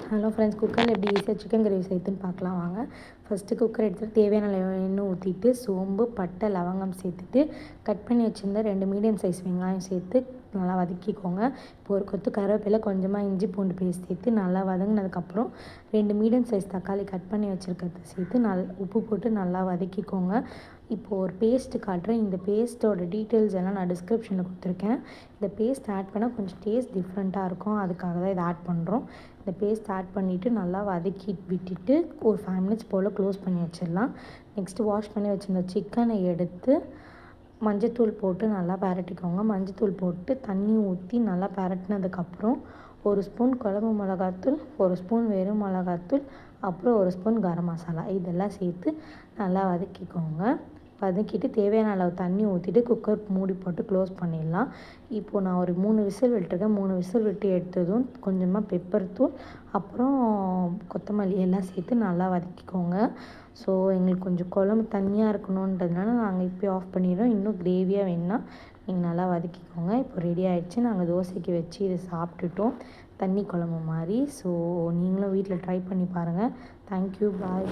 Hello friends, குக்கரில் எப்படி ஈஸியாக சிக்கன் கிரேவி செய்யுதுன்னு பார்க்கலாம் வாங்க. ஃபஸ்ட்டு குக்கர் எடுத்துகிட்டு தேவையான எண்ணெய் ஊற்றிட்டு சோம்பு, பட்டை, லவங்கம் சேர்த்துட்டு கட் பண்ணி வச்சுருந்தா 2 மீடியம் சைஸ் வெங்காயம் சேர்த்து நல்லா வதக்கிக்கோங்க. இப்போ ஒரு கொத்து கருவேப்பிலை, கொஞ்சமாக இஞ்சி பூண்டு பேஸ்ட் சேர்த்து நல்லா வதங்கினதுக்கப்புறம் 2 மீடியம் சைஸ் தக்காளி கட் பண்ணி வச்சுருக்கிறத சேர்த்து உப்பு போட்டு நல்லா வதக்கிக்கோங்க. இப்போது ஒரு பேஸ்ட்டு காட்டுறேன். இந்த பேஸ்ட்டோட டீட்டெயில்ஸ் எல்லாம் நான் டிஸ்கிரிப்ஷனில் கொடுத்துருக்கேன். இந்த பேஸ்ட் ஆட் பண்ணால் கொஞ்சம் டேஸ்ட் டிஃப்ரெண்ட்டாக இருக்கும், அதுக்காக தான் இதை ஆட் பண்ணுறோம். இந்த பேஸ்ட் ஆட் பண்ணிவிட்டு நல்லா வதக்கி விட்டுட்டு ஒரு 5 மினிட்ஸ் போல் க்ளோஸ் பண்ணி வச்சிடலாம். நெக்ஸ்ட்டு வாஷ் பண்ணி வச்சுருந்த சிக்கனை எடுத்து மஞ்சத்தூள் போட்டு நல்லா பரட்டிக்கோங்க. மஞ்சத்தூள் போட்டு தண்ணி ஊற்றி நல்லா பரட்டினதுக்கப்புறம் 1 ஸ்பூன் குழம்பு மிளகாத்தூள், 1 ஸ்பூன் வெறும் மிளகாத்தூள், அப்புறம் 1 ஸ்பூன் கரம் மசாலா இதெல்லாம் சேர்த்து நல்லா வதக்கிக்கோங்க. வதக்கிட்டு தேவையான அளவு தண்ணி ஊற்றிட்டு குக்கர் மூடி போட்டு க்ளோஸ் பண்ணிடலாம். இப்போது நான் ஒரு 3 விசில் விட்டுருக்கேன். 3 விசில் விட்டு எடுத்ததும் கொஞ்சமாக பெப்பர் தூள், அப்புறம் கொத்தமல்லி எல்லாம் சேர்த்து நல்லா வதக்கிக்கோங்க. ஸோ எங்களுக்கு கொஞ்சம் குழம்பு தண்ணியாக இருக்கணுன்றதுனால நாங்கள் இப்போயே ஆஃப் பண்ணிடுறோம். இன்னும் கிரேவியாக வேணுன்னா நீங்கள் நல்லா வதக்கிக்கோங்க. இப்போ ரெடி ஆகிடுச்சு. நாங்கள் தோசைக்கு வச்சு இதை சாப்பிட்டுட்டோம், தண்ணி குழம்பு மாதிரி. ஸோ நீங்களும் வீட்டில் ட்ரை பண்ணி பாருங்கள். தேங்க்யூ, பாய்.